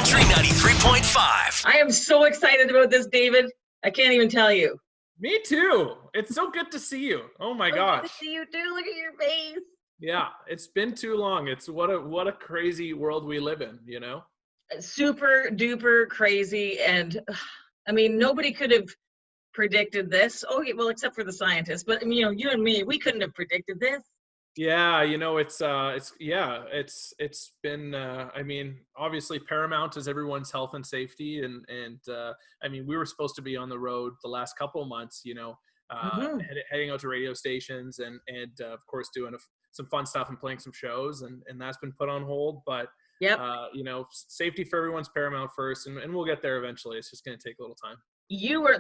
Country 93.5. I am so excited about this, David. I can't even tell you. Me too. It's so good to see you. Oh my gosh. Good to see you too. Look at your face. Yeah, it's been too long. It's what a crazy world we live in, you know? Super duper crazy. And I mean, nobody could have predicted this. Oh, well, except for the scientists. But you know, you and me, we couldn't have predicted this. Yeah, you know, it's been I mean, obviously paramount is everyone's health and safety, and I mean, we were supposed to be on the road the last couple of months, you know, heading out to radio stations and of course doing some fun stuff and playing some shows, and that's been put on hold. But yep, you know, safety for everyone's paramount first, and we'll get there eventually. It's just going to take a little time.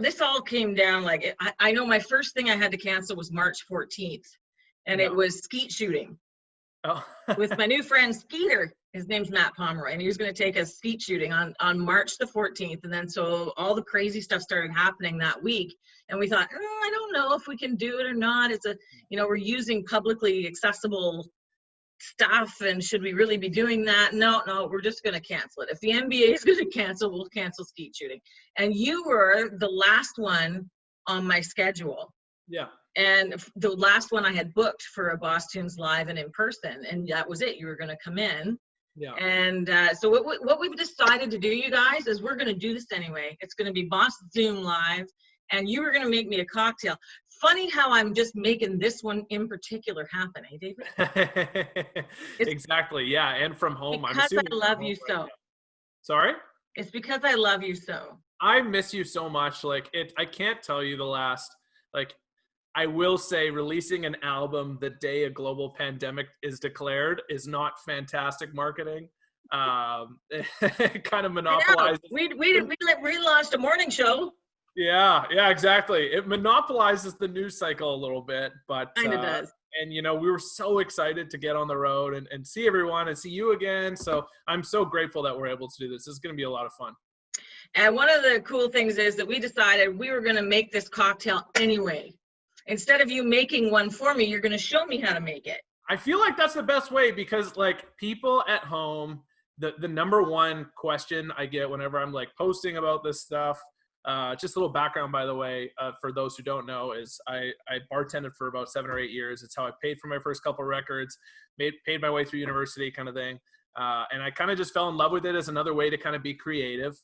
This all came down like I know my first thing I had to cancel was March 14th. And it was skeet shooting with my new friend Skeeter. His name's Matt Pomeroy, and he was going to take us skeet shooting on March the 14th. And then so all the crazy stuff started happening that week. And we thought, I don't know if we can do it or not. It's we're using publicly accessible stuff, and should we really be doing that? No, we're just going to cancel it. If the NBA is going to cancel, we'll cancel skeet shooting. And you were the last one on my schedule. Yeah. And the last one I had booked for a Boss Tunes Live and in person, and that was it. You were going to come in. Yeah. And so what we've decided to do, you guys, is we're going to do this anyway. It's going to be Boss Zoom Live, and you were going to make me a cocktail. Funny how I'm just making this one in particular happen, eh, David? Exactly. Yeah, and from home. Because I love you so. Right. Sorry? It's because I love you so. I miss you so much. Like I can't tell you the last I will say releasing an album the day a global pandemic is declared is not fantastic marketing. It kind of monopolized. We relaunched a morning show. Yeah, exactly. It monopolizes the news cycle a little bit, but kind of does. And you know, we were so excited to get on the road and see everyone and see you again. So I'm so grateful that we're able to do this. This is going to be a lot of fun. And one of the cool things is that we decided we were going to make this cocktail anyway. Instead of you making one for me, you're going to show me how to make it. I feel like that's the best way, because like people at home, the number one question I get whenever I'm like posting about this stuff, just a little background, by the way, for those who don't know, is I bartended for about 7 or 8 years. It's how I paid for my first couple of records, paid my way through university kind of thing. And I kind of just fell in love with it as another way to kind of be creative.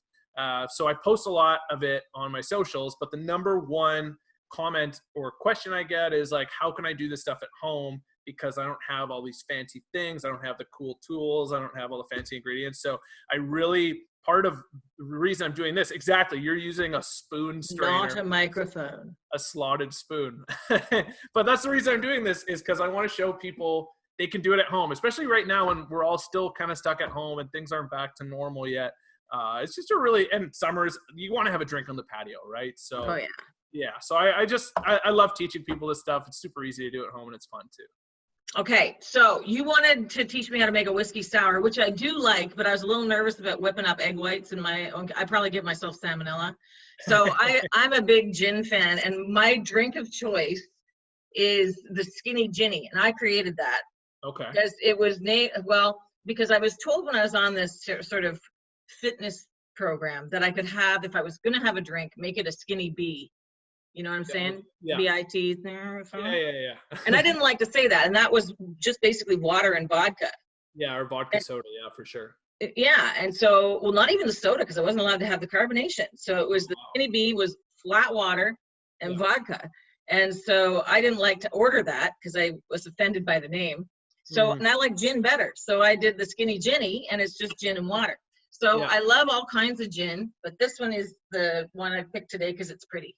So I post a lot of it on my socials, but the number one comment or question I get is like, how can I do this stuff at home? Because I don't have all these fancy things. I don't have the cool tools. I don't have all the fancy ingredients. So part of the reason I'm doing this, exactly, you're using a spoon strainer. Not a microphone. A slotted spoon. But that's the reason I'm doing this, is because I want to show people they can do it at home, especially right now when we're all still kind of stuck at home and things aren't back to normal yet. It's just and summers, you want to have a drink on the patio, right? So. Oh, yeah. Yeah, so I love teaching people this stuff. It's super easy to do at home, and it's fun too. Okay, so you wanted to teach me how to make a whiskey sour, which I do like, but I was a little nervous about whipping up egg whites in my own. I probably give myself salmonella. So I'm a big gin fan, and my drink of choice is the Skinny Ginny, and I created that. Okay. Because it was because I was told when I was on this sort of fitness program that I could have, if I was going to have a drink, make it a Skinny B. You know what I'm saying? Yeah. B-I-T. Yeah. And I didn't like to say that. And that was just basically water and vodka. Yeah, or vodka soda. Yeah, for sure. Yeah. And so, well, not even the soda, because I wasn't allowed to have the carbonation. So it was the Skinny B was flat water and vodka. And so I didn't like to order that because I was offended by the name. So, and I like gin better. So I did the Skinny Ginny, and it's just gin and water. So I love all kinds of gin, but this one is the one I picked today because it's pretty.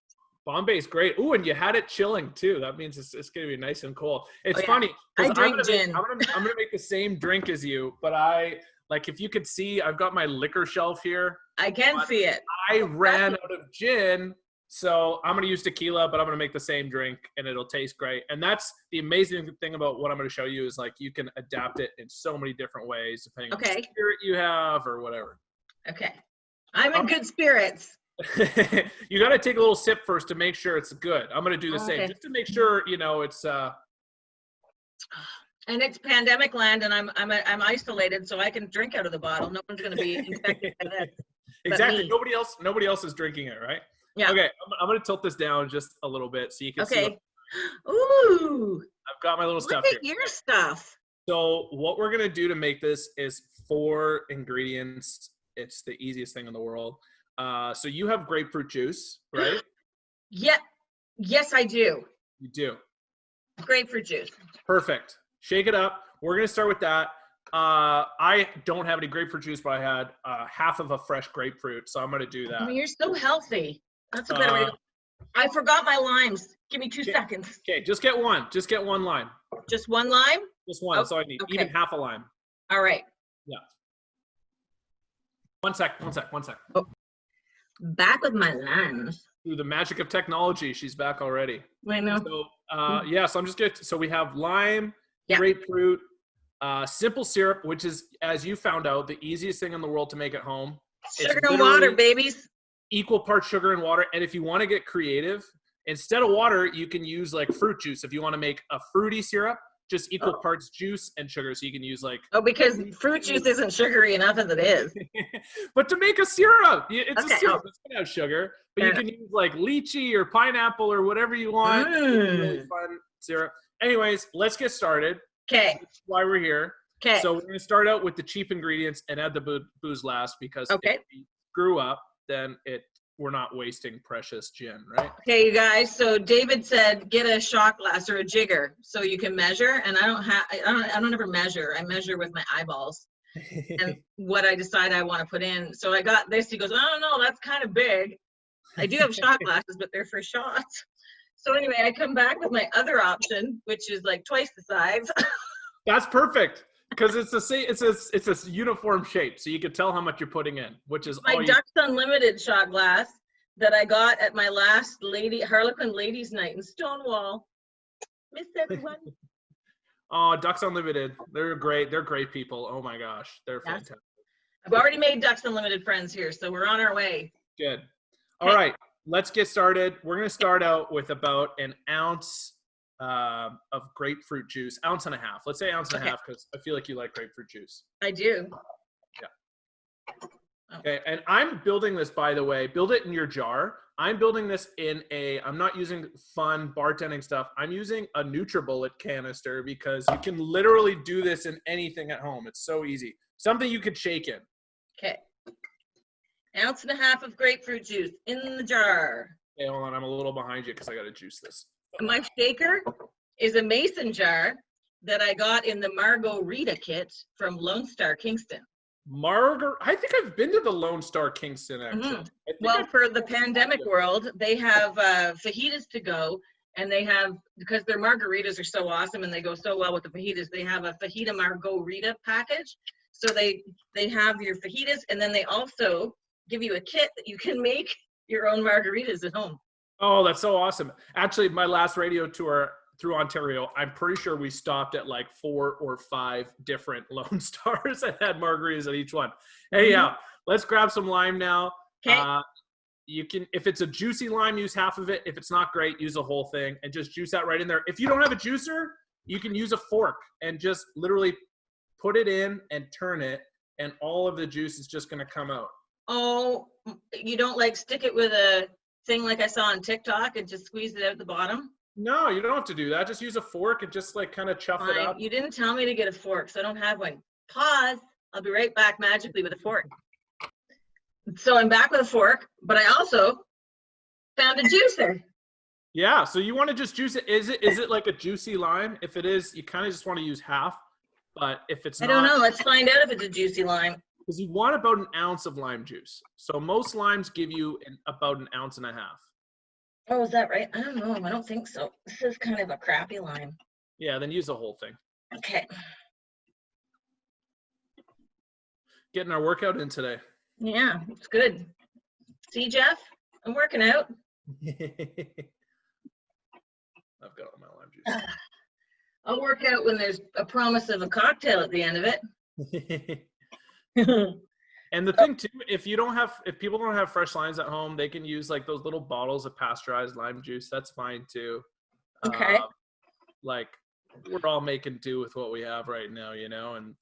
Bombay's great. Ooh, and you had it chilling too. That means it's going to be nice and cool. It's funny. I drink gin. I'm going to make the same drink as you, but if you could see, I've got my liquor shelf here. I can see it. I ran out of gin, so I'm going to use tequila, but I'm going to make the same drink, and it'll taste great. And that's the amazing thing about what I'm going to show you is like you can adapt it in so many different ways depending on the spirit you have or whatever. Okay. I'm in good spirits. You got to take a little sip first to make sure it's good. I'm going to do the same just to make sure, it's And it's pandemic land, and I'm isolated, so I can drink out of the bottle. No one's going to be infected by this. Exactly. Nobody else is drinking it, right? Yeah. Okay, I'm going to tilt this down just a little bit so you can see. Okay. Ooh. I've got my little stuff Look here. at your stuff. So what we're going to do to make this is 4 ingredients. It's the easiest thing in the world. So you have grapefruit juice, right? Yeah. Yes, I do. You do. Grapefruit juice. Perfect. Shake it up. We're going to start with that. I don't have any grapefruit juice, but I had half of a fresh grapefruit, so I'm going to do that. I mean, you're so healthy. That's a better way to go. I forgot my limes. Give me 2 seconds. Okay, just get one. Just get one lime. Just one lime? Just one. That's all I need. Okay. Even half a lime. All right. Yeah. One sec. Oh. Back with my limes. Through the magic of technology, she's back already. I know. So, so I'm just going to, so we have lime, grapefruit, simple syrup, which is, as you found out, the easiest thing in the world to make at home. Sugar and water, babies. Equal parts sugar and water. And if you want to get creative, instead of water, you can use like fruit juice. If you want to make a fruity syrup, just equal parts juice and sugar. So you can use like. Oh, because fruit juice isn't sugary enough as it is. But to make a syrup, it's a syrup. It's going to have sugar. But you can use like lychee or pineapple or whatever you want. Really fun syrup. Anyways, let's get started. Okay. That's why we're here. Okay. So we're going to start out with the cheap ingredients and add the booze last because if we screw up, then we're not wasting precious gin, right? Okay, you guys. So David said get a shot glass or a jigger so you can measure. And I don't ever measure. I measure with my eyeballs and what I decide I want to put in. So I got this. He goes, I don't know, that's kind of big. I do have shot glasses, but they're for shots. So anyway, I come back with my other option, which is like twice the size. That's perfect. Because it's a uniform shape, so you can tell how much you're putting in, which is my Ducks Unlimited shot glass that I got at my last Harlequin Ladies Night in Stonewall. Miss everyone. Oh, Ducks Unlimited, they're great. They're great people. Oh my gosh, they're fantastic. I've already made Ducks Unlimited friends here, so we're on our way. Good. All right, let's get started. We're gonna start out with about an ounce of grapefruit juice, 1.5 ounces. Let's say 1.5 ounces because I feel like you like grapefruit juice. I do. Yeah. Okay, and I'm building this, by the way. Build it in your jar. I'm building this in I'm not using fun bartending stuff. I'm using a NutriBullet canister because you can literally do this in anything at home. It's so easy. Something you could shake in. Okay. 1.5 ounces of grapefruit juice in the jar. Okay, hold on. I'm a little behind you because I got to juice this. My shaker is a mason jar that I got in the Margarita kit from Lone Star Kingston. I think I've been to the Lone Star Kingston, actually. Well, for the pandemic world, they have fajitas to go, and they have, because their margaritas are so awesome and they go so well with the fajitas, they have a fajita margarita package. So they have your fajitas, and then they also give you a kit that you can make your own margaritas at home. Oh, that's so awesome. Actually, my last radio tour through Ontario, I'm pretty sure we stopped at like 4 or 5 different Lone Stars that had margaritas at each one. Anyhow, let's grab some lime now. Okay. You can, if it's a juicy lime, use half of it. If it's not great, use the whole thing and just juice that right in there. If you don't have a juicer, you can use a fork and just literally put it in and turn it, and all of the juice is just going to come out. Oh, you don't like stick it with a thing like I saw on TikTok and just squeeze it out the bottom? No, you don't have to do that. Just use a fork and just like kind of chuff it up. You didn't tell me to get a fork, so I don't have one. Pause. I'll be right back magically with a fork. So I'm back with a fork, but I also found a juicer. Yeah, so you want to just juice it. Is it like a juicy lime? If it is, you kind of just want to use half. But if it's not, I don't know. Let's find out if it's a juicy lime. Because you want about 1 ounce of lime juice. So most limes give you about 1.5 ounces. Oh, is that right? I don't know. I don't think so. This is kind of a crappy lime. Yeah, then use the whole thing. Okay. Getting our workout in today. Yeah, it's good. See, Jeff? I'm working out. I've got all my lime juice. I'll work out when there's a promise of a cocktail at the end of it. And the thing too, if people don't have fresh limes at home, they can use like those little bottles of pasteurized lime juice. That's fine too. Okay. Like we're all making do with what we have right now, you know, and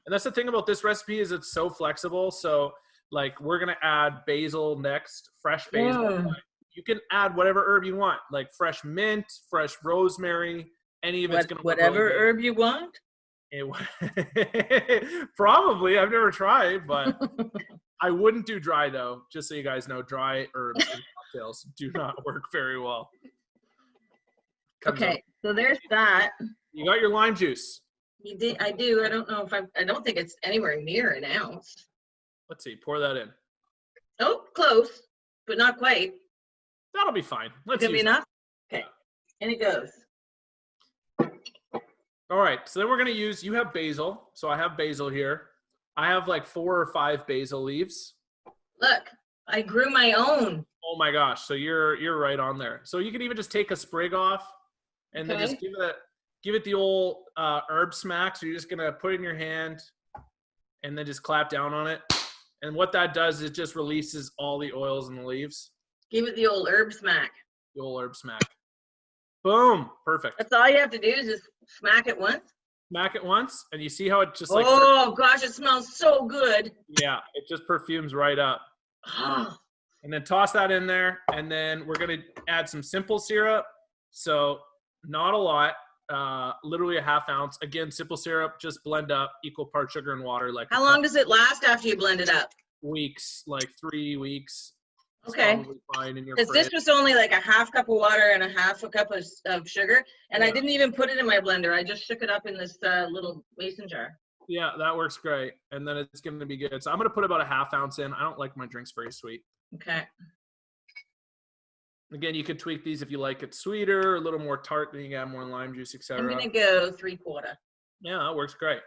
that's the thing about this recipe is it's so flexible. So like we're gonna add basil next, fresh basil. You can add whatever herb you want, like fresh mint, fresh rosemary, any of it's gonna work whatever really good. herb you want. Probably. I've never tried, but I wouldn't do dry though. Just so you guys know, dry herbs in cocktails do not work very well. Okay, so there's that. You got your lime juice. You did. I do. I don't know if I don't think it's anywhere near an ounce. Let's see. Pour that in. Oh, close, but not quite. That'll be fine. Let's Gonna be use enough. Okay, and it goes. All right. So then we're gonna use. You have basil, so I have basil here. I have like 4 or 5 basil leaves. Look, I grew my own. Oh my gosh! So you're right on there. So you can even just take a sprig off, and then just give it the old herb smack. So you're just gonna put it in your hand, and then just clap down on it. And what that does is just releases all the oils in the leaves. Give it the old herb smack. The old herb smack. Boom! Perfect. That's all you have to do is just smack it once. Smack it once, and you see how it just like. Oh gosh, it smells so good. Yeah, it just perfumes right up. And then toss that in there, and then we're gonna add some simple syrup. So not a lot, literally a ½ ounce. Again, simple syrup, just blend up, equal parts sugar and water. Like how long does it last after you blend it up? Weeks, like 3 weeks. Okay. Because this was only like a ½ cup of water and a ½ cup of sugar, and I didn't even put it in my blender. I just shook it up in this little mason jar. Yeah, that works great. And then it's going to be good. So I'm going to put about a ½ ounce in. I don't like my drinks very sweet. Okay. Again, you can tweak these if you like it sweeter, a little more tart, then you can add more lime juice, etc. I'm going to go 3/4. Yeah, that works great.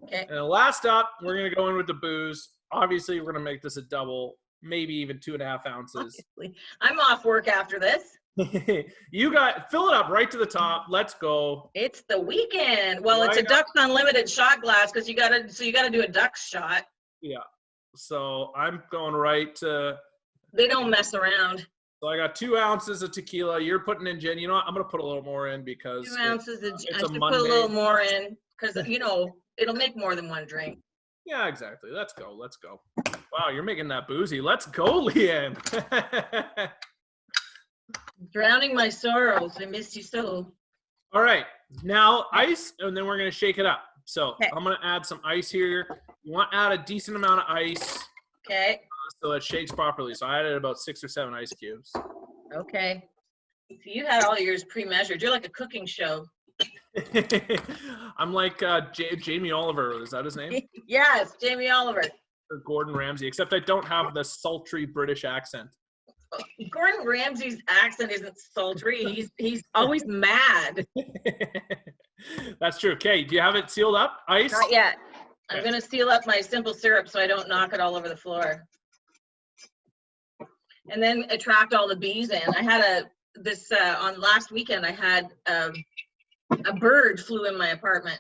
Okay. And last up, we're going to go in with the booze. Obviously, we're going to make this a double, maybe even 2½ ounces. Obviously. I'm off work after this. Fill it up right to the top. Let's go. It's the weekend. Well, it's a Ducks Unlimited shot glass because you gotta do a Ducks shot. Yeah. So I'm going right to. They don't mess around. So I got 2 ounces of tequila. You're putting in gin. You know what? I'm gonna put a little more in because 2 ounces of gin. I should Monday. put a little more in because it'll make more than one drink. Yeah, exactly. Let's go. Let's go. Wow, you're making that boozy. Let's go, Leanne. Drowning my sorrows. I miss you so. All right. Now ice, and then we're going to shake it up. So I'm going to add some ice here. You want to add a decent amount of ice. Okay. So it shakes properly. So I added about 6 or 7 ice cubes. Okay. So you had all yours pre-measured. You're like a cooking show. I'm like Jamie Oliver. Is that his name? Yes, Jamie Oliver. Or Gordon Ramsay, except I don't have the sultry British accent. Gordon Ramsay's accent isn't sultry. He's always mad. That's true. Okay, do you have it sealed up? Ice? Not yet. Okay. I'm gonna seal up my simple syrup so I don't knock it all over the floor. And then attract all the bees in. I had on last weekend I had a bird flew in my apartment.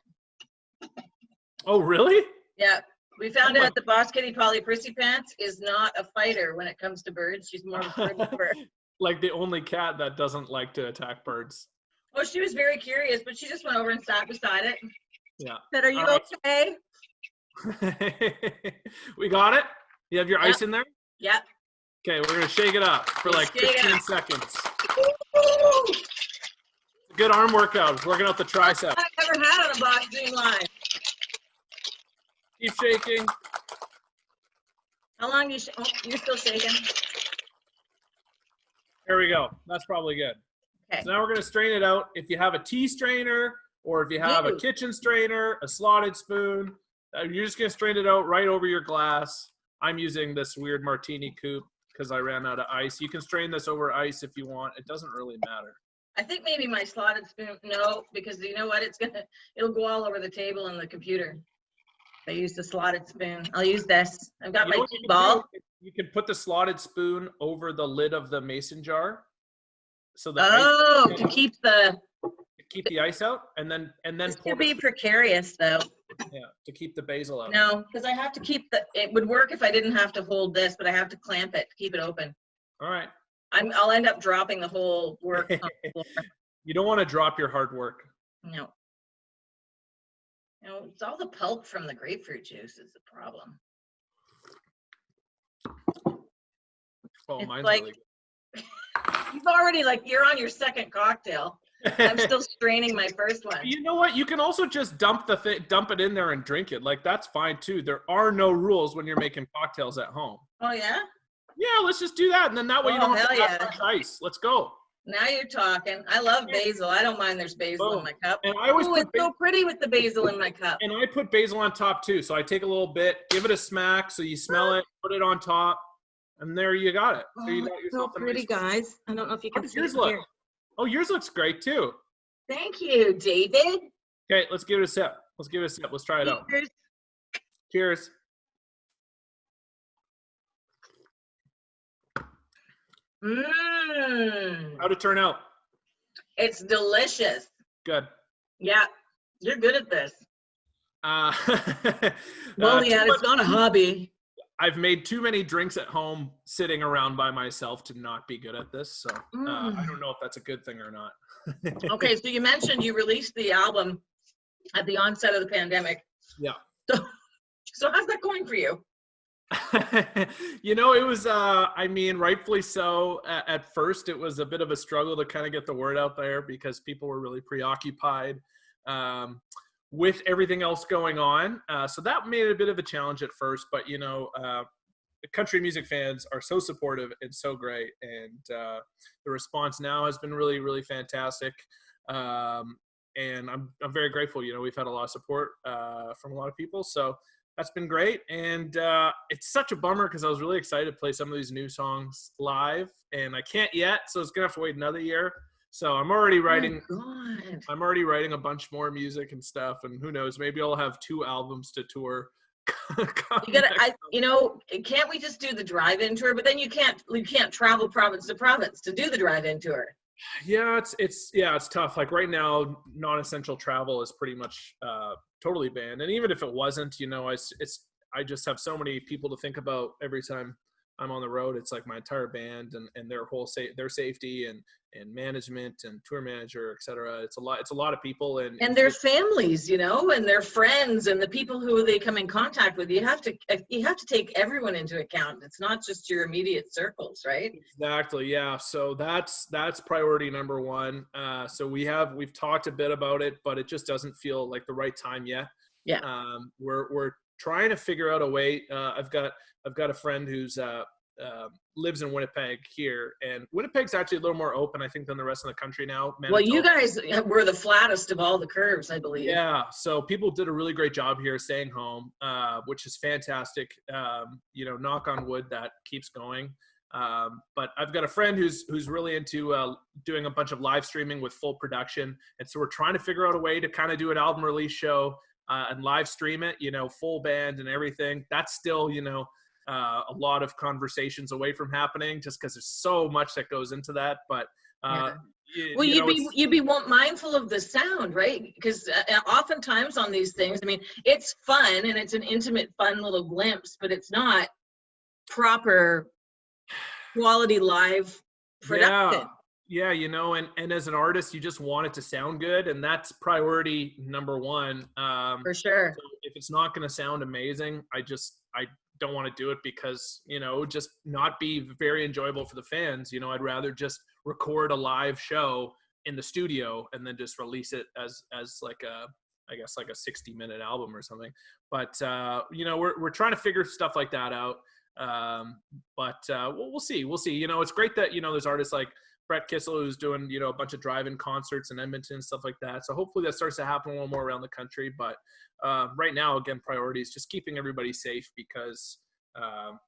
Oh, really? Yeah. We found out that Boss Kitty Polly Prissy Pants is not a fighter when it comes to birds. She's more of a herbivore. Like the only cat that doesn't like to attack birds. Oh, she was very curious, but she just went over and sat beside it. Yeah. Said, "Are you okay?" We got it? You have your ice in there? Yep. Okay, we're going to shake it up for like 15 seconds. Woo! Good arm workout. Working out the tricep. I've never had on a box dream line. Keep shaking. How long do you you're still shaking? There we go. That's probably good. Okay. So now we're going to strain it out. If you have a tea strainer or if you have a kitchen strainer, a slotted spoon, you're just going to strain it out right over your glass. I'm using this weird martini coupe because I ran out of ice. You can strain this over ice if you want. It doesn't really matter. I think maybe my slotted spoon, no, because you know what? It'll go all over the table and the computer. I used a slotted spoon. I'll use this. I've got my ball. You can put the slotted spoon over the lid of the mason jar, so the ice to keep the ice out, and then this could be precarious though. Yeah, to keep the basil out. No, because I have to keep it would work if I didn't have to hold this, but I have to clamp it to keep it open. All right. I'll end up dropping the whole work on the floor. You don't want to drop your hard work. No. It's all the pulp from the grapefruit juice is the problem. Oh, It's mine's like, really good. you've already, like, you're on your second cocktail. I'm still straining my first one. You know what? You can also just dump it in there and drink it. Like, that's fine too. There are no rules when you're making cocktails at home. Oh, yeah? Yeah, let's just do that. And then that way you don't have to add much ice. Let's go. Now you're talking. I love basil. I don't mind there's basil in my cup. And I always it's so pretty with the basil in my cup. And I put basil on top too. So I take a little bit, give it a smack so you smell it, put it on top, and there you got it. There you got yourself so pretty, guys. I don't know if you can see it here. Oh, yours looks great too. Thank you, David. Okay, let's give it a sip. Let's try it out. Cheers. How'd it turn out? It's delicious. Good. Yeah, you're good at this. It's not a hobby. I've made too many drinks at home sitting around by myself to not be good at this. So I don't know if that's a good thing or not. Okay, so you mentioned you released the album at the onset of the pandemic. Yeah. So how's that going for you? It was, rightfully so. At first, it was a bit of a struggle to kind of get the word out there because people were really preoccupied with everything else going on. So that made it a bit of a challenge at first, but, the country music fans are so supportive and so great. And the response now has been really, really fantastic. And I'm very grateful. We've had a lot of support from a lot of people. So that's been great. And it's such a bummer because I was really excited to play some of these new songs live, and I can't yet. So it's going to have to wait another year. So I'm already writing. I'm already writing a bunch more music and stuff. And who knows, maybe I'll have 2 albums to tour. Can't we just do the drive-in tour? But then you can't travel province to province to do the drive-in tour. Yeah, it's tough. Like right now, non-essential travel is pretty much totally banned. And even if it wasn't, I just have so many people to think about every time I'm on the road. It's like my entire band and their whole their safety and management and tour manager, et cetera. It's a lot of people and their families, and their friends and the people who they come in contact with. You have to take everyone into account. It's not just your immediate circles, right? Exactly. Yeah. So that's priority number one. So we've talked a bit about it, but it just doesn't feel like the right time yet. Yeah. We're trying to figure out a way. I've got a friend who's lives in Winnipeg here, and Winnipeg's actually a little more open, I think, than the rest of the country now. Well, you guys were the flattest of all the curves, I believe. Yeah, so people did a really great job here staying home, which is fantastic. Knock on wood, that keeps going. But I've got a friend who's really into doing a bunch of live streaming with full production, and so we're trying to figure out a way to kind of do an album release show and live stream it, full band and everything. That's still, a lot of conversations away from happening just because there's so much that goes into that. But you'd be mindful of the sound, right? Because oftentimes on these things, it's fun and it's an intimate, fun little glimpse, but it's not proper quality live production. Yeah, and as an artist, you just want it to sound good, and that's priority number one. For sure. So if it's not going to sound amazing, I don't want to do it because, it would just not be very enjoyable for the fans. I'd rather just record a live show in the studio and then just release it as like a 60-minute album or something. But, we're trying to figure stuff like that out. But we'll see. It's great that, there's artists like Brett Kissel who's doing, a bunch of drive-in concerts in Edmonton and stuff like that. So hopefully that starts to happen a little more around the country. But right now, again, priority is just keeping everybody safe because,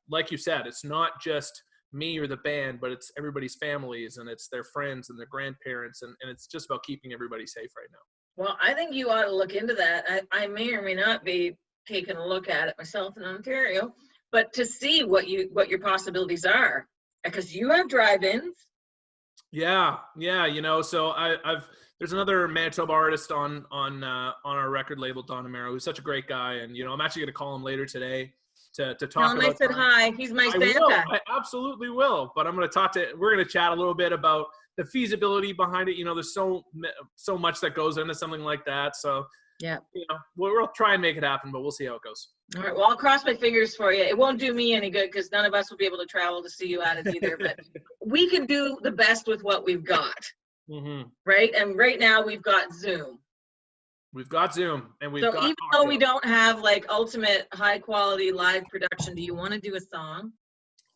like you said, it's not just me or the band, but it's everybody's families and it's their friends and their grandparents. And it's just about keeping everybody safe right now. Well, I think you ought to look into that. I may or may not be taking a look at it myself in Ontario, but to see what your possibilities are, because you have drive-ins. Yeah. So there's another Manitoba artist on our record label, Don Amaro, who's such a great guy, and I'm actually going to call him later today to Tell talk him I about. said hi. He's my I will. Santa. I absolutely will. But I'm going to we're going to chat a little bit about the feasibility behind it. You know, there's so much that goes into something like that. So, Yeah. you know, we'll try and make it happen, but we'll see how it goes. All right. Well, I'll cross my fingers for you. It won't do me any good because none of us will be able to travel to see you at it either. But we can do the best with what we've got. Mm-hmm. Right. And right now we've got Zoom. We've got Zoom, and we've so got. Even though we don't have like ultimate high quality live production, do you want to do a song?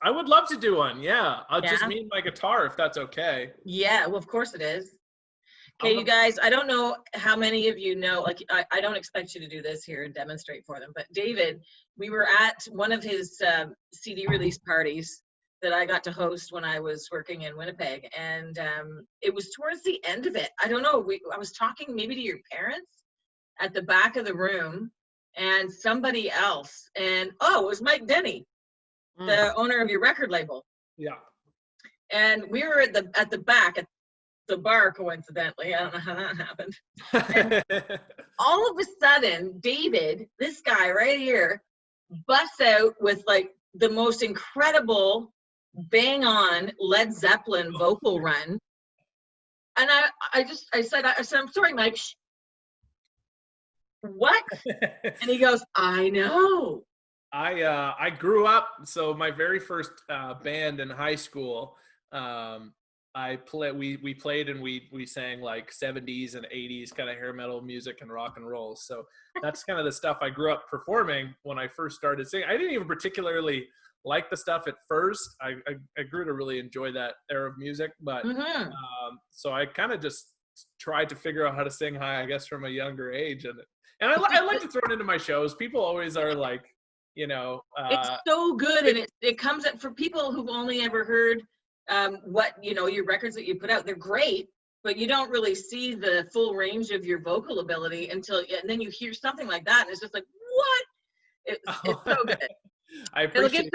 I would love to do one. Yeah. I'll just need my guitar if that's okay. Yeah. Well, of course it is. Okay, you guys, I don't know how many of you know, like, I don't expect you to do this here and demonstrate for them, but David, we were at one of his CD release parties that I got to host when I was working in Winnipeg, and it was towards the end of it. I don't know, I was talking maybe to your parents at the back of the room, and somebody else, and it was Mike Denny, the owner of your record label. Yeah. And we were at the back at the bar, coincidentally. I don't know how that happened. And all of a sudden, David, this guy right here, busts out with like the most incredible bang on Led Zeppelin vocal run. And I said, I'm sorry, Mike. Shh. What? And he goes, I know. I grew up, so my very first band in high school, we played and we sang like 70s and 80s kind of hair metal music and rock and roll. So that's kind of the stuff I grew up performing when I first started singing. I didn't even particularly like the stuff at first. I grew to really enjoy that era of music, but so I kind of just tried to figure out how to sing high, I guess, from a younger age, and I like to throw it into my shows. People always are like, you know, it's so good, and it comes up for people who've only ever heard what, you know, your records that you put out. They're great, but you don't really see the full range of your vocal ability and then you hear something like that, and it's just like, what? It's so good. It'll give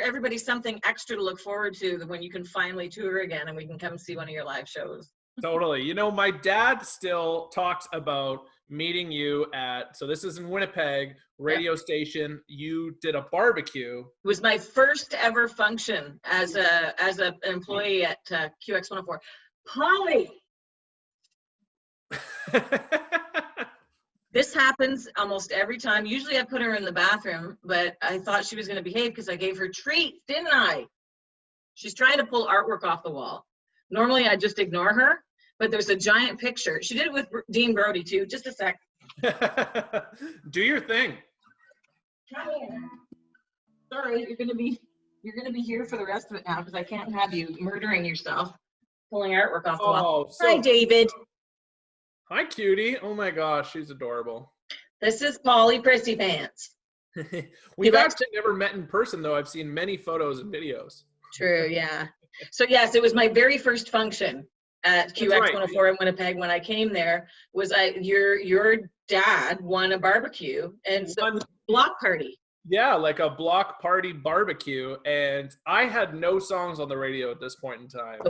everybody something extra to look forward to when you can finally tour again and we can come see one of your live shows. Totally. You know, my dad still talks about meeting you so this is in Winnipeg, radio station. You did a barbecue. It was my first ever function as an employee at QX 104. Polly! This happens almost every time. Usually I put her in the bathroom, but I thought she was going to behave because I gave her treats, didn't I? She's trying to pull artwork off the wall. Normally I just ignore her, but there's a giant picture. She did it with Dean Brody too. Just a sec. Do your thing. Come here. Sorry, you're gonna be here for the rest of it now because I can't have you murdering yourself, pulling artwork off the wall. Hi, David. Hi, cutie. Oh my gosh, she's adorable. This is Polly Prissy Pants. We've actually never met in person, though. I've seen many photos and videos. True, yeah. So yes, it was my very first function at QX 104 in Winnipeg. When I came there, your dad won a barbecue, and so it was a block party. Yeah, like a block party barbecue, and I had no songs on the radio at this point in time.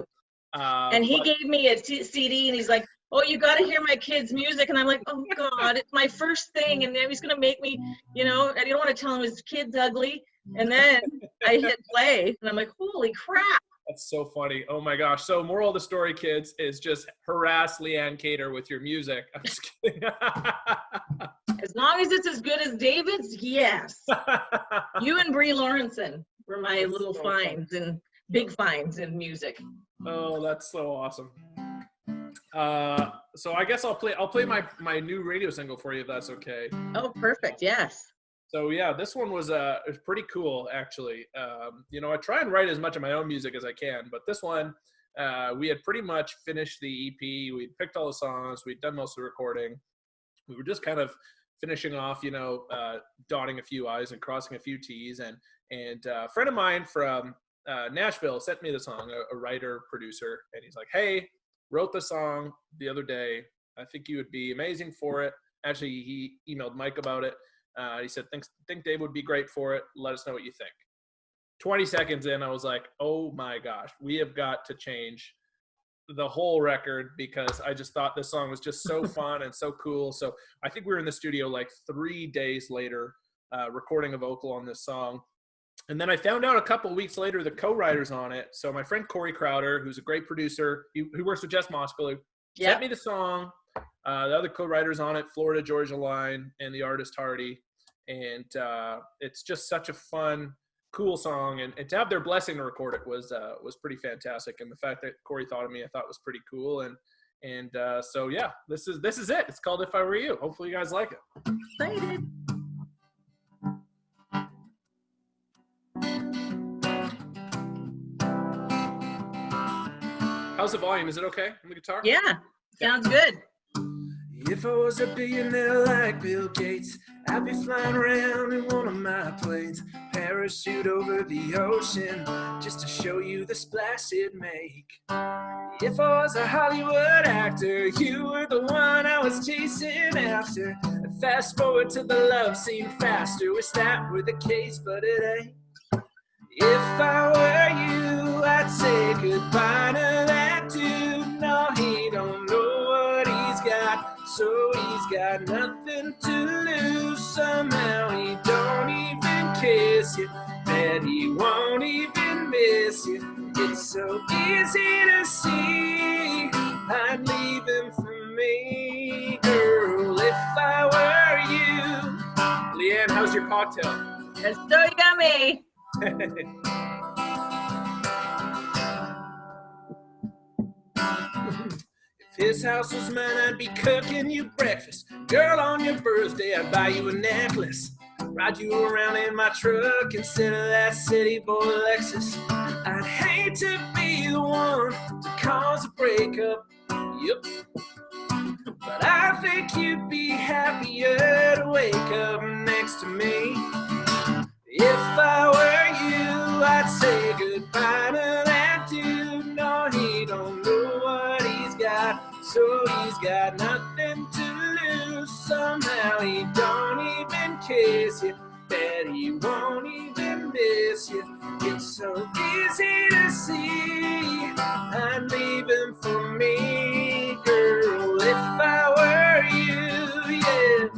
And he gave me a CD, and he's like, oh, you got to hear my kids' music. And I'm like, oh, God, it's my first thing. And then he's going to make me, you know, I don't want to tell him his kid's ugly. And then I hit play, and I'm like, holy crap. That's so funny. Oh, my gosh. So moral of the story, kids, is just harass Leanne Cater with your music. I'm just kidding. As long as it's as good as David's, yes. You and Brie Lawrenson were my little finds and big finds in music. Oh, that's so awesome. So I guess I'll play my new radio single for you if that's okay. Oh, perfect. Yes. So yeah, this one was pretty cool actually. You know, I try and write as much of my own music as I can, but this one we had pretty much finished the EP. We'd picked all the songs. We'd done most of the recording. We were just kind of finishing off, you know, dotting a few I's and crossing a few T's. And a friend of mine from Nashville sent me the song, a writer, producer, and he's like, hey, wrote the song the other day. I think you would be amazing for it. Actually, he emailed Mike about it. He said, think Dave would be great for it. Let us know what you think. 20 seconds in, I was like, oh my gosh, we have got to change the whole record because I just thought this song was just so fun and so cool. So I think we were in the studio like 3 days later recording a vocal on this song. And then I found out a couple of weeks later the co-writers on it. So my friend Corey Crowder, who's a great producer, who works with Jess Moskalu, sent me the song. The other co-writers on it, Florida Georgia Line, and the artist Hardy. And it's just such a fun, cool song. And to have their blessing to record it was pretty fantastic. And the fact that Corey thought of me, I thought was pretty cool. And so yeah, this is it. It's called If I Were You. Hopefully you guys like it. Excited. How's the volume? Is it okay on the guitar? Yeah, sounds good. If I was a billionaire like Bill Gates, I'd be flying around in one of my planes, parachute over the ocean, just to show you the splash it'd make. If I was a Hollywood actor, you were the one I was chasing after. Fast forward to the love scene faster, wish that were the case, but it ain't. If I were you, I'd say goodbye to that dude. No, he don't know what he's got, so he's got nothing to lose. Somehow he don't even kiss you, bet he won't even miss you. It's so easy to see I'd leave him for me. Girl, if I were you. Leanne, how's your cocktail? It's so yummy. If his house was mine, I'd be cooking you breakfast. Girl, on your birthday, I'd buy you a necklace. Ride you around in my truck instead of that city boy Lexus. I'd hate to be the one to cause a breakup. Yep. But I think you'd be happier to wake up next to me. If I were you, I'd say goodbye to that dude. No, he don't know what he's got, so he's got nothing to lose. Somehow he don't even kiss you, bet he won't even miss you. It's so easy to see I'd leave him for me. Girl, if I were you, yeah.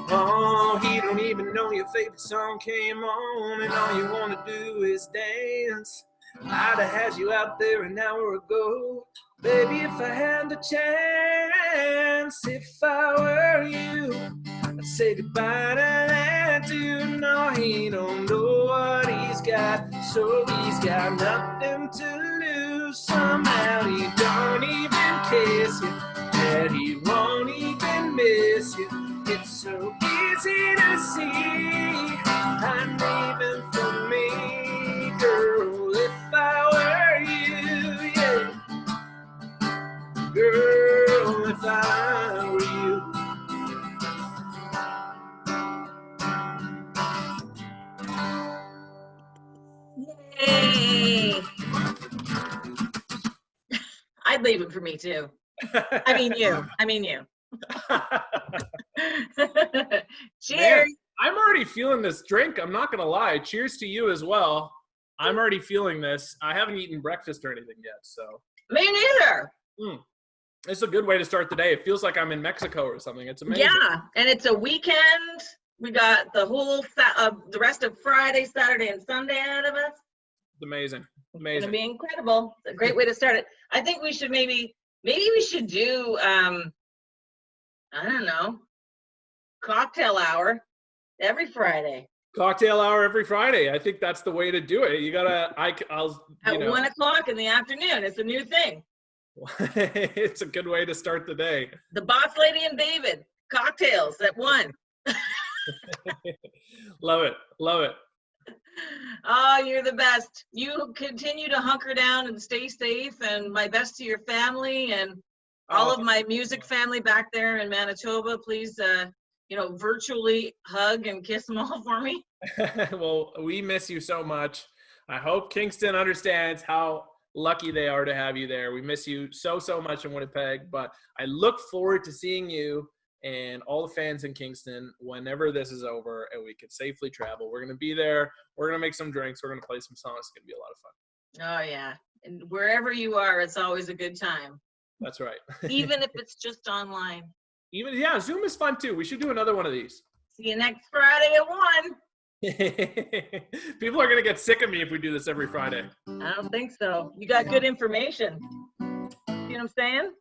Oh, he don't even know your favorite song came on, and all you want to do is dance. I'd have had you out there an hour ago, baby, if I had the chance. If I were you, I'd say goodbye to that dude. No, he don't know what he's got, so he's got nothing to lose. Somehow he don't even kiss you, and he won't even miss you. It's so easy to see I'm leaving for me. Girl, if I were you, yeah. Girl, if I were you. Yay! I'd leave it for me too. I mean you. Cheers. Man, I'm already feeling this drink. I'm not going to lie. Cheers to you as well. I'm already feeling this. I haven't eaten breakfast or anything yet, so. Me neither. It's a good way to start the day. It feels like I'm in Mexico or something. It's amazing. Yeah, and it's a weekend. We got the whole the rest of Friday, Saturday, and Sunday ahead of us. It's amazing. It's Amazing. gonna be incredible. It's a great way to start it. I think we should maybe we should do I don't know, cocktail hour every Friday. Cocktail hour every Friday. I think that's the way to do it. You gotta. I'll. At 1 o'clock in the afternoon. It's a new thing. It's a good way to start the day. The Boss Lady and David cocktails at 1. Love it. Love it. Oh, you're the best. You continue to hunker down and stay safe, and my best to your family and all of my music family back there in Manitoba. Please, virtually hug and kiss them all for me. Well, we miss you so much. I hope Kingston understands how lucky they are to have you there. We miss you so much in Winnipeg, but I look forward to seeing you and all the fans in Kingston whenever this is over and we can safely travel. We're going to be there. We're going to make some drinks. We're going to play some songs. It's going to be a lot of fun. Oh, yeah. And wherever you are, it's always a good time. That's right. Even if it's just online. Yeah, Zoom is fun too. We should do another one of these. See you next Friday at 1. People are going to get sick of me if we do this every Friday. I don't think so. You got good information. See what I'm saying?